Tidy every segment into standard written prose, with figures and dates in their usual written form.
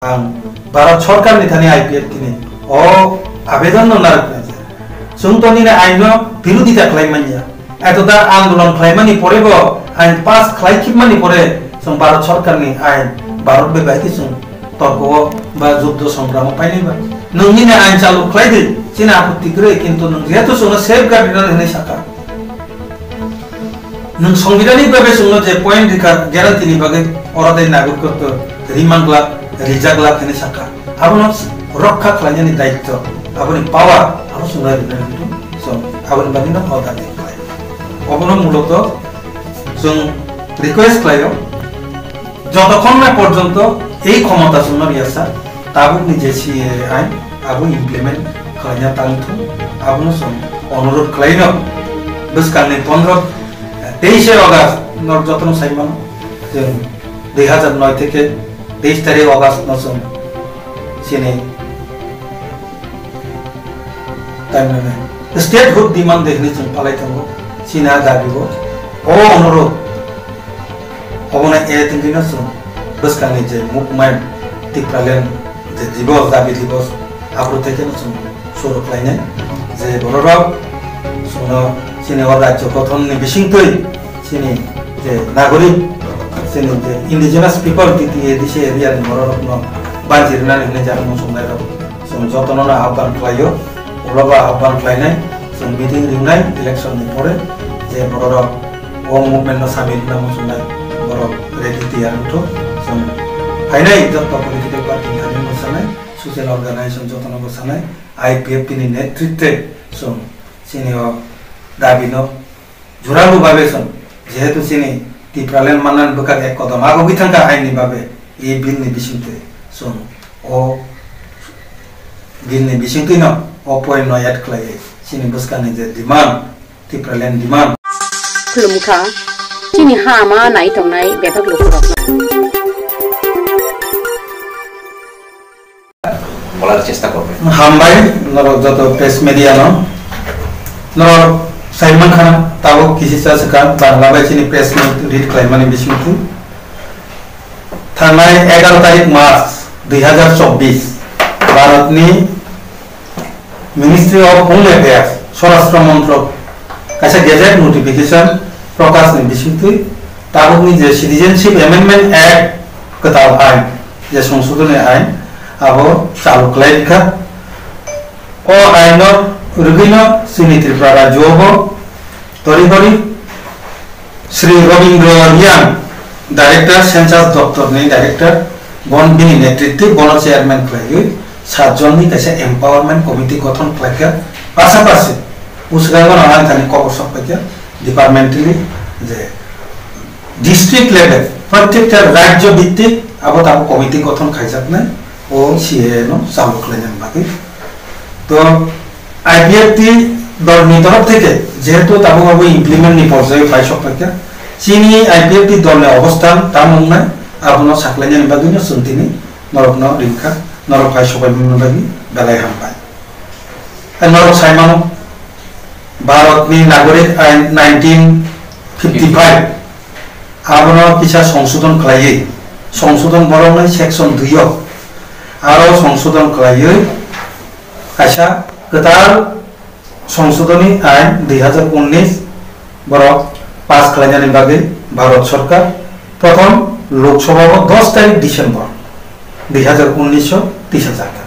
भारत सरकार नि आईपीएफ तिनी ओ आवेदन नारक जों तो नि आइन विरोधिता खालामनिया एतदा आंदोलन खालामनि परेबो आइन पास खालामखिबमानि परे जों भारत सरकार नि आइन भारत बेबायदि जों तर्क बा युद्ध संग्राम पाइनिबा नोंनि आइन चालु खालामदि जिना आपत्ति करे किन्तु नों जेहेतु जों सेफगार्ड होननानै साका नों संविधानिक भाबे जों जे पॉइंट ग्यारान्टी नि बागै अरादै नागरिकत्व रिमांडला रिजागला केने साका आबनो रक्षा खालामनायनि दायित्व आबनि पावर आबो सुनाय सो आबनि बादिनो अदानि अबनो मूলত जों रिक्वेस्ट खालायो যতক্ষণ না পর্যন্ত এই ক্ষমতা শূন্য রিয়াসা তাবুক নিজে সিএ আইন আবু ইমপ্লিমেন্ট খালাইনা তাংথু আবনো সম অনুরোধ খালাইনো বসকালনি 23 অগাস্ট নর যতন সাইমান जों 2009 থেকে 23 তারিখ অগাস্ট নসম সিনে তাইমানে স্টেট হুড ডিমান্ড দেখনি जों পালাইতাঙ্গো সিনা দাবিগো ও অনুরোধ অবনা এ তিনদিনা जों বসকালনি যে মুভমেন্ট টিপ্রালেন যে দিবস দাবি দিবস আবরু থেকে जों শুরু খালাইনে যে বড়রাও সোনা সিনে রাজ্য গঠননি বিশিংতই সিনে যে নাগরিক सिने जे इंडिजिनस पीपल तिति दिसे एरिया नि मररत्न बाजिरना ने जानो संनाय जों जतनना आह्वान खालायो अब्लाबा आह्वान खालायनाय जों मिटिं रिंनाय इलेक्शन नि परे जे बरर ओ मुभमेन्ट सामिल नाम संनाय बर रेडि तियारथ जों फाइनाय जत पॉलिटिकल पार्टी थानि मोसानाय सोशल अर्गानाइजेशन जतन मोसानाय आईपीएफ नि नेतृत्वे जों सिने दाबिनो जुरालु भाबे जों जेहेतु सिने टिप्रालेन मानन बकात एक कदम आगो बिथांगा आइननि बाबे ए बिलनि बिसिंते जों ओ बिलनि बिसिंते न ओ पॉइंट न याद खालायो सिनि बसकानि जे डिमान्ड टिप्रालेन डिमान्ड खुलुमखा सिनि हामा नाय तंनाय बेफाक लुखुरक বলার চেষ্টা করবে হামবাই নর যত প্রেস মিডিয়া নর साइमन खान ताबो किसी सका बांग्ला बाइसिनि प्रेस मिट रीड खालामनानै बिसिमथु थांनाय 11 तारिख मार्च 2024 भारतनि मिनिस्ट्री ऑफ होम अफेयर्स स्वराष्ट्र मंत्रक कायसा गेजेट नोटिफिकेशन प्रकाशनि बिसिमथु ताबोनि जे सिटिजनशिप अमेंडमेंट एक्ट कताल आइन जे संशोधन आइन आबो चालू खालामखा ओ आइन रुगिनो सिनि त्रिपुरा राज्योबो तरिहरि श्री रविंद्र रियान डायरेक्टर सेंसास दफ्तर नि डायरेक्टर बन बिनि नेतृत्व बन चेयरमैन खालायो 7 जननि कायसा एम्पावरमेंट कमिटी गठन खालायखा पासापासि उसगागो नानान थानि खबर सफायखा डिपार्टमेंटली जे डिस्ट्रिक्ट लेवल प्रत्येक राज्य भित्तिक आबो ताबो कमिटी गठन खायजाकनाय ओ सीए नो चालू खालायनाय बागै तो आईपीएफ टी दल नि तरफ থেকে যেহেতু তাবো বাবু ইমপ্লিমেন্ট নি পর্যায়ে ফাই সপ্তাহে চিনি आईपीएफ टी दल नि अवस्थान तामुंनाय आबनो साखलायनाय बागैनो सुनतिनि नरकन रिंखा नरक फाइ सबाय बागै बेलाय हामबाय नरक साइमानो भारतनि नागरिक आइन 1955 आबनो किसा संशोधन खालायै संशोधन बरनाय सेक्शन 2 आरो संशोधन खालायै कायसा कतार संशोधनी आइन 2019 बरक पास खालामनायनि बागै भारत सरकार प्रथम लोकसभा 10 तारिख डिसेम्बर 2019 तिसाजाखा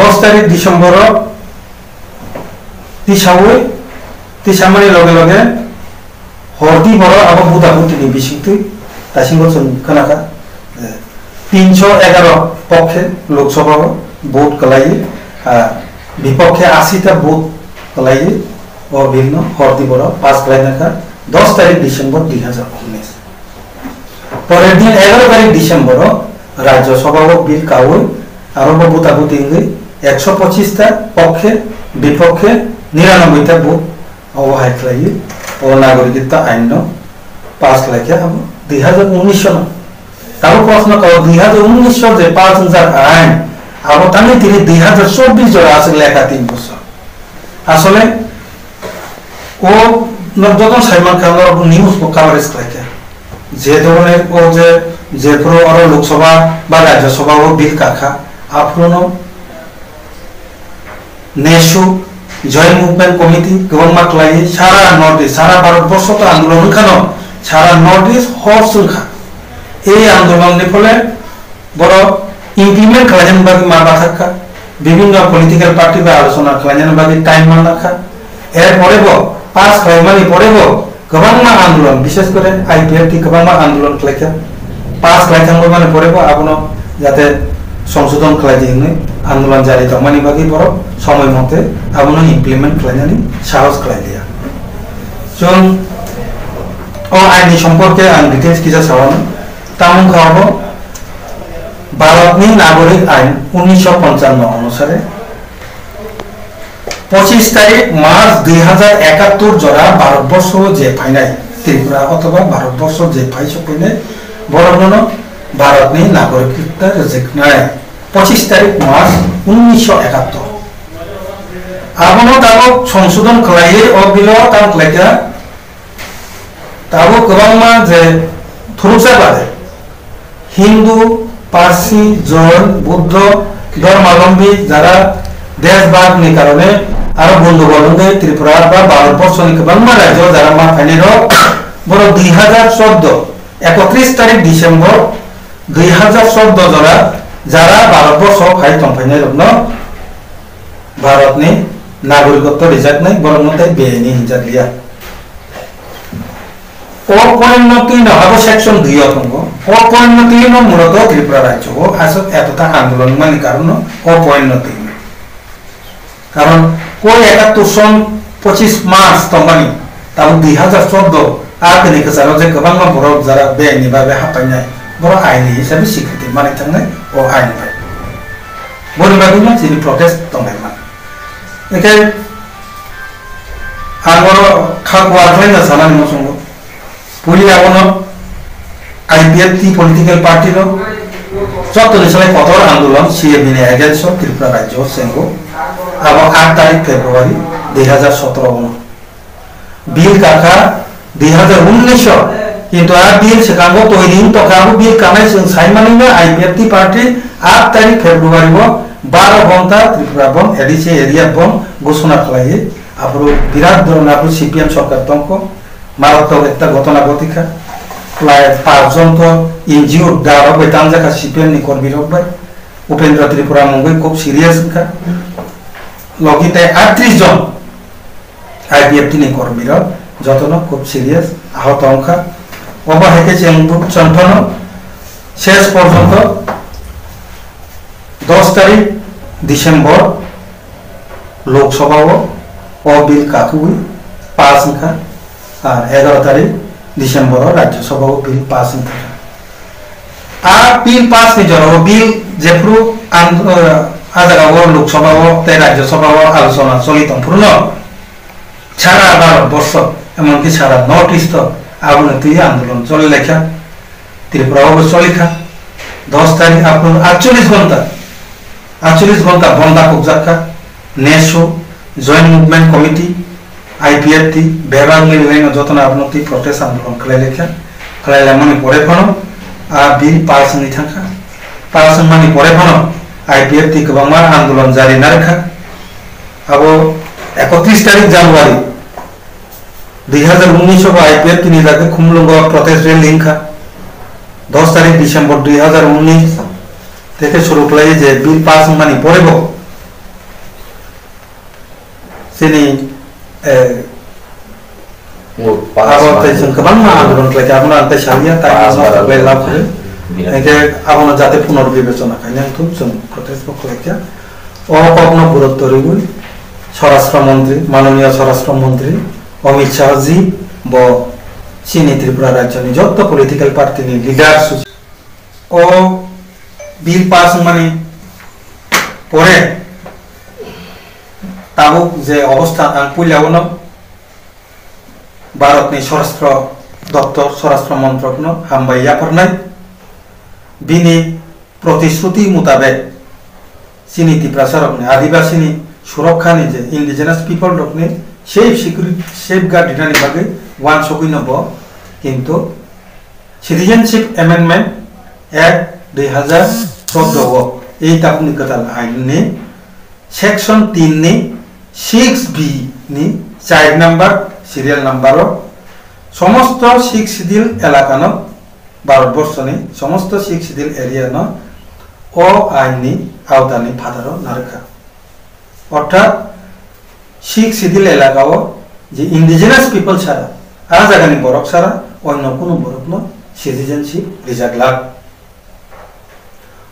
10 तारिख डिसेम्बर तिसामनि लगे लगे हरदि बर आबो बुदाबुतिनि बिसिंथि दासिमबो जों खोनाखा 311 पक्षे लोकसभा भोट खालायो विपक्षे 80टा भोट खालायो और भिन्न हरदि बर पास खालायनाखा 10 तारिख डिसेम्बर 2019 परेर दिन 11 तारिख डिसेम्बर राज्यसभा बिल कावै आरो बुताबुति 125टा पक्षे विपक्षे 99टा भोट अवहाय खालायो और नागरिकता आइन पास खालायखा 2019 तारो प्रश्न कर 2019 जे 5000 आइन आरो तानि तिनि 2024 जरा आसे लेखा 3 बছর আসলে ও নরদন সাইমন খানের নিউজ কভারেজ করে যে ধরনের ও যে जेफोरो और लोकसभा बा राज्यसभा वो बिल काखा आफरोनो नेशु जॉइंट मुभमेंट कमिटी गोबां माखलायै सारा नर्थ इस्ट सारा भारतबर्ष तो आंदोलन खानो सारा नर्थ इस्ट हर सुंखा এই আন্দোলনের ফলে বড় ইমপ্লিমেন্ট খালাইন বাকি মা বাথাকা বিভিন্ন পলিটিক্যাল পার্টি বা আলোচনা খালাইন বাকি টাইম মান রাখা এর পরেব পাস খালাইমানি পরেব গোবাং মা আন্দোলন বিশেষ করে আইপিএফটি গোবাং মা আন্দোলন খালাইকা পাস খালাইথাঙ্গ মানে পরেব আপনো যাতে সংশোধন খালাইদিনে আন্দোলন জারি তমানি বাকি বড় সময় মতে আপনো ইমপ্লিমেন্ট খালাইনানি সাহস খালাইলিয়া जों ও আইনি সম্পর্কে আন ডিটেইলস কিছা সাওয়ানো তামুন খাওয়াবো भारतनि नागरिक आईन 1955 अनुसारे 25 तारीख मार्च 2071 जरा भारतबर्ष जे फाइनाय त्रिपुरा अथवा भारतबर्ष जे फाइसो फैनाय बरनो भारतनि नागरिकता रेजेक्टनाय 25 तारीख मार्च 1971 आबनो दाबो संशोधन खालायै अ बिल ताम खालायगा दाबो गोबांमा जे थुरुसा बादे हिंदू पारसी जैन बुद्ध धर्मावलम्बी যারা দেশভাগনি কারণে আর বন্ধু বলঙ্গে ত্রিপুরা বা ভারতবর্ষনি গোবাংমা রাজ্য যারা মা ফাইনের বড় 2014 31 তারিখ ডিসেম্বর 2014 জরা যারা ভারতবর্ষ ফাই তমফাইনের রত্ন ভারতনি নাগরিকত্ব রিজার্ভ নাই বরং তাই বেনি হিজালিয়া অপরিণতি নহাব সেকশন 2 অঙ্গ অপরিণতি মূলত ত্রিপুরা রাজ্য আসলে এতটা আন্দোলন মানে কারণ অপরিণতি কারণ কই 71 সন 25 মার্চ তমানি তাও 2014 আকেনি কাছারো যে গোবাং বড় যারা বেআইনি ভাবে হাপাইনাই বড় আইনি হিসাবে স্বীকৃতি মানে থাকনাই ও আইন পাই বরিবাগুলো যিনি প্রটেস্ট তমাই মান একে আর বড় খাকুয়া হইনা সানানি মসঙ্গ পুলি আবনো আইপিএফটি পলিটিক্যাল পার্টি লো চত্বরে সবাই কঠোর আন্দোলন সিএবিনে এগেন্স্ট ত্রিপুরা রাজ্য সেঙ্গো এবং 8 তারিখ ফেব্রুয়ারি 2017 বিল কাকা 2019 কিন্তু আর বিল সেকাঙ্গো তৈরি তো কাবু বিল কামাই সাইমানিনা আইপিএফটি পার্টি 8 তারিখ ফেব্রুয়ারি 12 ঘন্টা ত্রিপুরা বন এডিসি এরিয়া বন ঘোষণা খালাইয়ে আপরো বিরাট ধরনের আপরো সিপিএম সরকার তঙ্ক মারাত্মক একটা ঘটনা ঘটিকা প্রায় 5 জন তো এনজিও দ্বারা বেতান জায়গা সিপিএম নি কর্মী রবাই উপেন্দ্র ত্রিপুরা মঙ্গই খুব সিরিয়াস কা লগিতে 38 জন আইপিএফটি নি কর্মীর যতন খুব সিরিয়াস আহত অংকা অবহেকে চন্থন শেষ পর্যন্ত 10 তারিখ ডিসেম্বর লোকসভা ও বিল কাকুই পাস সংখ্যা আর 11 তারিখ ডিসেম্বর राज्यसभा बिल पास आ बिल पास नि जरो बिल जेफ्रु आजागाव लोकसभा ते राज्यसभा आलोचना चलित पूर्ण सारा भारतबर्ष एमनकि सारा नर्थ इस्ट अवनति आंदोलन चले लेखा त्रिपुरा चलिखा 10 तारीख आपन 48 घंटा बंदा कब्जाखा नेशो जॉइंट मुभमेंट कमिटी आईपीएफटी बेबांग मिलने जतन आपनति प्रोटेस्ट आंदोलन खलाय लेखा खलायला माने परे फनो आ बिल पास नि थाखा पास माने परे फनो आईपीएफटी गोबांमा आंदोलन जारी ना रखा अब 31 तारिख জানুয়ারি 2019 को आईपीएफटी नि जाके खुमलुंग प्रोटेस्ट रैली लिंखा 10 तारिख डिसेम्बर 2019 থেকে শুরু খলায় যে বিল পাস মানি পরেব সিনি आंदोलन जाते पुनर्विवेचना स्वराष्ट्र मंत्री माननीय स्वराष्ट्र मंत्री अमित शाह जी चीनी त्रिपुरा राज्य जत political party leader bill pass मानी परे ताबुक जे अवस्था आं पुलियावनो भारतनि स्वराष्ट्र दप्तर स्वराष्ट्र मंत्रकनो हामबाया फरनाय बिनि प्रतिश्रुति मुताबिक चीनी त्रिपुरा सरकनि आदिवासीनि सुरक्षानि जे इंडिजिनास पिपल रकनि सेफगार्ड दिनानि बागै वान सकिनब किन्तु सिटिजेनशिप एमेंडमेंट 1/2014 এই তাপনি কতাল আইন নি সেকশন 3 নি 6b নি 4 নাম্বার সিরিয়াল নাম্বার সমস্ত শিখ শিডিউল এলাকানো ভারতবর্ষনি সমস্ত শিখ শিডিউল এরিয়া ন ও আইনি আওতানি ফাদারও নারকা অর্থাৎ শিখ শিডিউল এলাকাও যে ইন্ডিজিনাস পিপল ছাড়া আর জায়গানি বরক ছাড়া অন্য কোনো বরক ন সিটিজেনশিপ রিজার্ভ লাগ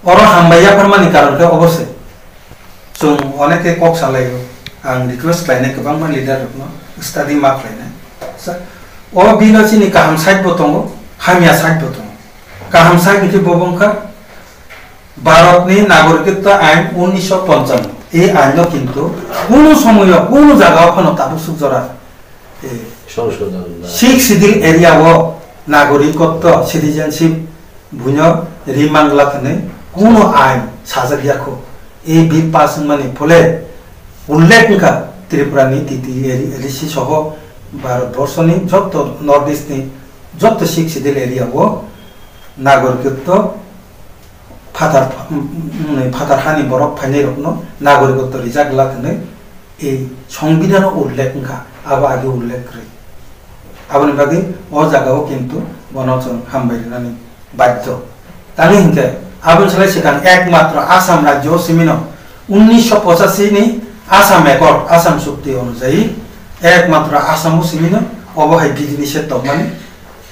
অর হামবাইয়া ফরমানি কারণকে অবশ্যই जों अनेके कक सालायो आं रिक्वेस्ट लायनाय गोबां मान लिडार न स्टाडि मार्क लायनाय ओ बिनो चिनि गाहाम साइड बो दङ हामिया साइड बो दङ गाहाम साइड नि बबंखा भारतनि नागरिकत्व आइन 1955 এই আইন কিন্তু কোনো সময় কোনো জায়গা কোনো তাবু সুজরা সংশোধন শিখ শিডিউল এরিয়াও নাগরিকত্ব সিটিজেনশিপ বুনো রিমাংলাখনে কোনো আইন সাজাগিয়াখো এই বিল পাস মানে ফলে উল্লেখকা ত্রিপুরানি তিতি এরিসি সহ ভারতবর্ষনি যত নর্থ ইস্টনি যত শিখ শিডিউল এরিয়াও নাগরিকত্ব ফাদার হানি বরফ ফাইনাই রকম নাগরিকত্ব রিজার্ভ লাখনে এই সংবিধান উল্লেখকা আবার আগে উল্লেখ করে আবার বাকি ও জায়গাও কিন্তু বনচন হামবাইনানি বাধ্য তাহলে হিংকে আবুল সালাই সেখান একমাত্র আসাম রাজ্য সিমিন 1985 নি আসাম একর্ড আসাম চুক্তি অনুযায়ী একমাত্র আসাম সিমিন অবহাই বিধি নিষেধ মানে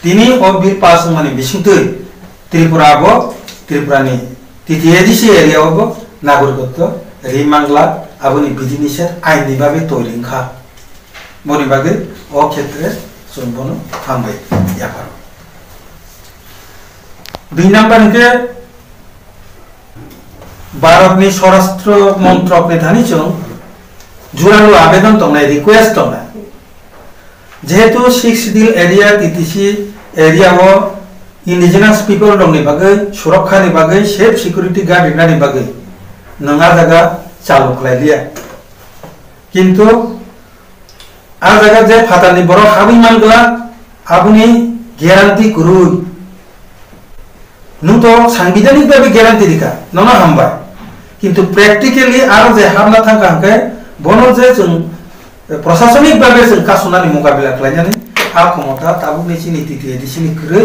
তিনি ও বিল পাস মানে বিশুদ্ধ ত্রিপুরা আব ত্রিপুরানি তিতিয়েদিসি এরিয়া হব নাগরিকত্ব রিমাংলা আবনি বিধি নিষেধ আইনি ভাবে তৈরি খা বনি বাগে ও ক্ষেত্রে চুম্বন হামবাই ইয়াপার 2 নাম্বারকে भारतनि स्वराष्ट्र मंत्रकनि धानिजों जुरालु आवेदन दंनाय रिक्वेस्ट दंनाय जेहेतु सिक्स शिडिउल एरिया टीटीसी एरियाओ इंडिजिनास पीपल दंनि बागै सुरक्षानि बागै सेफ सिक्युरिटी गार्ड रिनानि बागै नङा जागा चालु खालायलिया किन्तु आ जागा जे फातानि बर हाबि मानगला आबुनि ग्यारान्टी गुरुय नु तो सांविधानिक भावे ग्यारान्टी दिखा नङा हामबाय किन्तु प्रेक्टिकली आरो जे हामना थांखांके बनो जे जों प्रशासनिक भावे जों कासुनानि मुकाबिला खालायनानै आ क्षमता ताबुनि नीति एदिसिनि ख्रै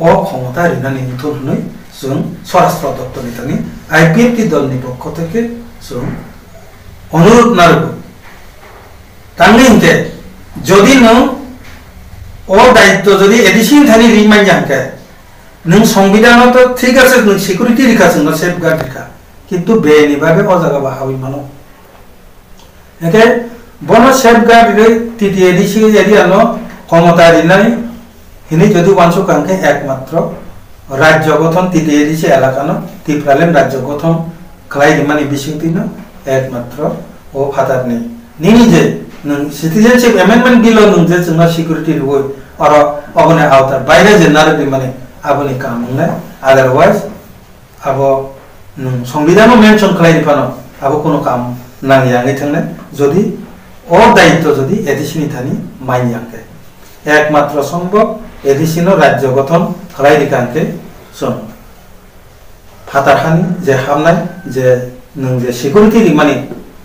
अ क्षमता रिनानि उथुरनै जों स्वराष्ट्र दप्तरनि थानि आईपीएफटी दलनि पक्ष থেকে जों अनुरोध नारगौ तांनिंके যদি नों अ दायित्व যদি एदिसिनि थानि रिमाइन जानके नों संविधान तो ठीक আছে नों सिक्युरिटी रिखा जों सेफ गार्ड रिखा किन्तु बेनि भाबे अ जागा बाहाबि मानो एके बनो सेफ गार्ड रे टीटीएडीसी एरिया न क्षमता रिनाय हिनि যদি वांसु कांके एकमात्र राज्य गठन टीटीएडीसी एलाका न टिप्रालेम राज्य गठन खालाय रिमानि बिसिंति न एकमात्र ओ फादारनि निनि जे नों सिटिजनशिप अमेंडमेंट बिल नों जे जोंना सिक्युरिटी रिवय और अबने आवतार बायरे जे नारदि माने आबुनि कामने अदरवाइज अब संविधान मेंशन खालायफानो अब कोनो काम नांगियाङै थांने जदि अ दायित्व जदि एडिसिनि थानि माइयांके एकमात्र सम्भव एडिसिनो राज्य गठन खालायरिकांके सम फातारहानि जे हामनाय जे नों जे सिक्युरिटी रिमानि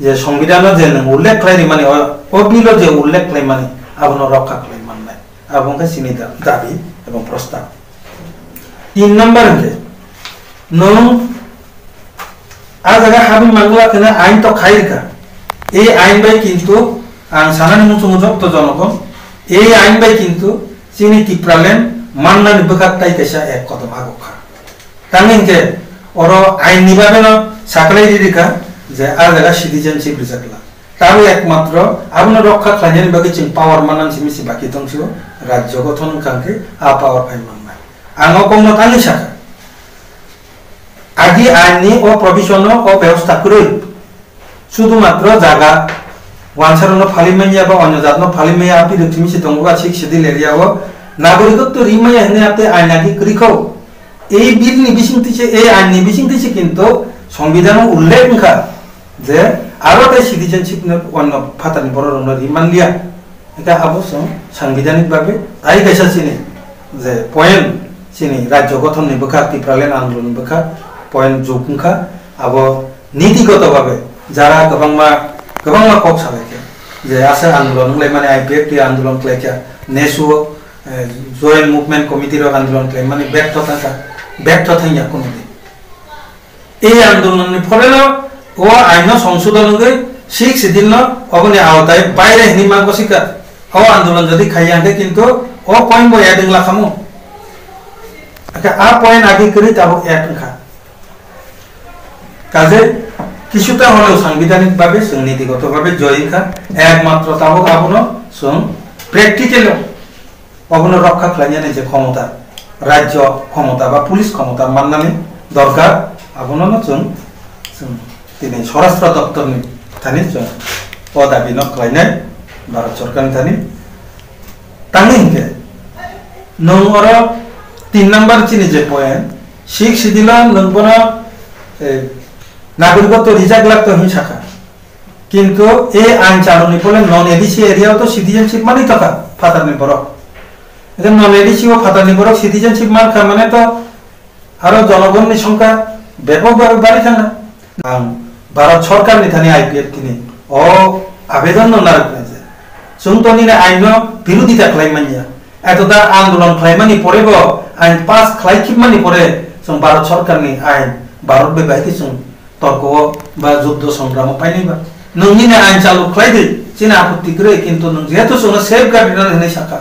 जे संविधान जे नों उल्लेख खालायरि माने अ बिलो जे उल्लेख खालाय माने आबनो रक्षा खालाय माननाय आबंका सिनि दाबि एवं प्रस्ताव 3 नंबर है नों आ जगह हाबि मांगला कने आइन तो खाइरका ए आइन बाय किन्तु आं सानानि मुसुमु जक्त जनक ए आइन बाय किन्तु चिनि टिप्रालेन माननानि बखाताय केसा एक कदम आगखा तांगिनके अर आइन निबाबेन साकलाय दिरिका जे आ जगह सिटिजनशिप रिजार्भला ताबो एकमात्र आबनो रक्षा खालायनायनि बागै जों पावर माननान सिमिसि बाकी दंसो राज्य गठन कांके आ पावर फाइ आंगो कोनो तानि साखा आदि आइननि ओ प्रोविजन ओ व्यवस्था करै शुधुमात्र जागा वानसारनो फालिमाया बा अन्य जातनो फालिमाया आपि रथिमिसि दंगबा सिक्स शिडिउल एरियाओ नागरिकत्व रिमाया हने आपते आइनागि करिखौ এই বিল নিবিসিংতিছে এই আইন নিবিসিংতিছে কিন্তু সংবিধান উল্লেখ খা যে আরো তাই সিটিজেনশিপ অন্য ফাতানি বড় রন রিমান লিয়া এটা অবশ্য সাংবিধানিক ভাবে তাই কাইসাছিনি যে point sini rajyo gothan ni bukha Tipralen andolon bukha point jokungkha abo নীতিগত ভাবে যারা গবংমা কক সালাইকে যে আছে আন্দোলন লাই মানে আইপিএফ টি আন্দোলন ক্লেকা নেসু জয়েন্ট মুভমেন্ট কমিটির আন্দোলন ক্লে মানে ব্যর্থ থাইয়া কোনদিন এই আন্দোলনের ফলে ও আইন সংশোধন হয়ে 6 দিন অবনি আওতায় বাইরে হিনিমা গসিকা ও আন্দোলন যদি খাইয়াকে কিন্তু ও পয়েন্ট বই এডিং লাখামু আচ্ছা আ পয়েন্ট আগে করি তাও এক খা কাজে কিছুটা হলেও সাংবিধানিক ভাবে নীতিগত ভাবে জয়ীখা একমাত্র তাও আপনো প্র্যাকটিক্যাল অবন রক্ষা খাইয়ানে যে ক্ষমতা রাজ্য ক্ষমতা বা পুলিশ ক্ষমতা মাননানে দরকার আপনো তিনি স্বরাষ্ট্র দপ্তর থানি দাবি নখাইনাই ভারত সরকার থানি তাংনিকে নং 3 নাম্বার চিনি যে পয়েন্ট 6 দিলা নংবনা নাগরিকত্ব রিজার্ভ লাগতো হিংসাখা কিন্তু এই আইন চালনি ফলে নন এডিসি এরিয়াও তো সিটিজেনশিপ মানি থাকা ফাতারনি বরক এখন নন এডিসি ও ফাতারনি বরক সিটিজেনশিপ মানখা মানে তো আরো জনগণের সংখ্যা ব্যাপকভাবে বাড়ি থাকা ভারত সরকার নিথানি আইপিএফ তিনি ও আবেদন নারকনেছে সুন্তনি আইন বিরোধিতা খাইমানিয়া এতটা আন্দোলন খাইমানি পড়েব আইন পাস খাইখিমানি পড়ে ভারত সরকারনি আইন ভারত বেবাহিতি তর্ক বা যুদ্ধ সংগ্রাম পাইনিবা নংনি আইন চালু খাইদে চিনা আপত্তি করে কিন্তু নং যেহেতু সেফ গার্ড হেনে শাখা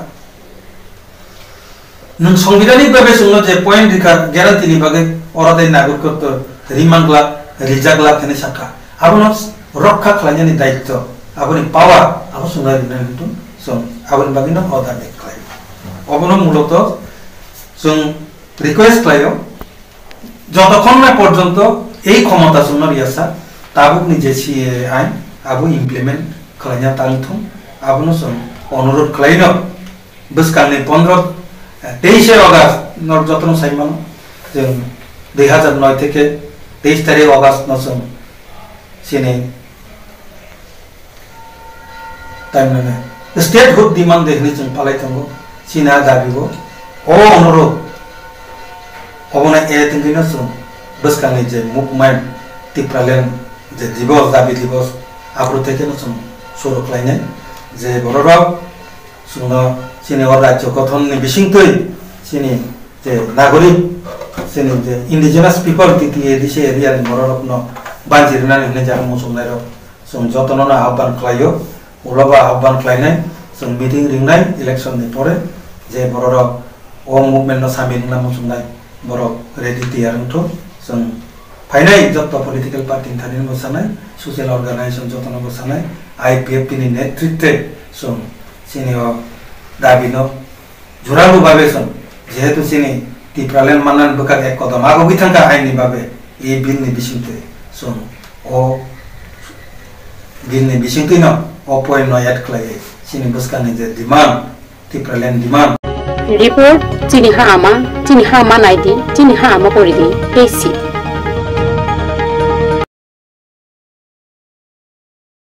নং সাংবিধানিক ভাবে যে পয়েন্ট গ্যারান্টি নি বাগে অরাদাই নাগরিকত্ব রিমান্ডলা রিজাগলা হেনে শাখা আপন রক্ষা খাইনি দায়িত্ব আপনি পাওয়া আবো সুন্দর কিন্তু আপনি বাগে না অদা দেখাই অবন মূলত রিকোয়েস্ট লাইও যতক্ষণ না পর্যন্ত এই ক্ষমতা সুন্দর ইয়াসা তাবুক নিজে সিএ আইন আবু ইমপ্লিমেন্ট খাইনা তাংথুম আবনো অনুরোধ খাইন বসকালনি 23 অগাস্ট যতন সাইমান যে 2009 থেকে 23 তারিখ অগাস্ট নসম সিনে তাইমনে স্টেট হুড ডিমান্ড দেখনি जों পালাইতঙ্গো সিনা দাবিগো ও অনুরোধ অবনা এ তিনদিনা বসকালনি যে মুভমেন্ট টিপ্রালেন যে দিবস দাবি দিবস আগ্রহ থেকে শুরু খাইনে যে বড়রাও চিনি রাজ্য গঠননি বিশিংতই চিনি যে নাগরিক চিনি যে ইন্ডিজিনাস পিপল তিতি দিছে এরিয়ানি বড়রকম বাঞ্জিরনানি হনে যারা মুসলমানরা যতন আহ্বান খাইও উলবা আহ্বান খাইনাই মিটিং রিংনাই ইলেকশননি পরে যে বড়রাও ও মুভমেন্ট সামিল না মুসলমান বড় রেডি তিয়ারন্ত ফাইনাই যত পলিটিক্যাল পার্টি থানির বসানাই সোশ্যাল অর্গানাইজেশন যতন বসানাই আইপিএফ তিনি নেতৃত্বে চিনি দাবি জোরালো ভাবে যেহেতু চিনি টিপ্রালেন মানান বকার এক কদম আগবি থাকা আইনি ভাবে এই বিলনি বিশিংতে ও বিলনি বিশিংতে ও পয়েন্ট এড খাই চিনি বসকানি যে ডিমান্ড টিপ্রালেন ডিমান্ড রিপোর্ট চিনি হা আমা নাইদি চিনি হা আমা করিদি এই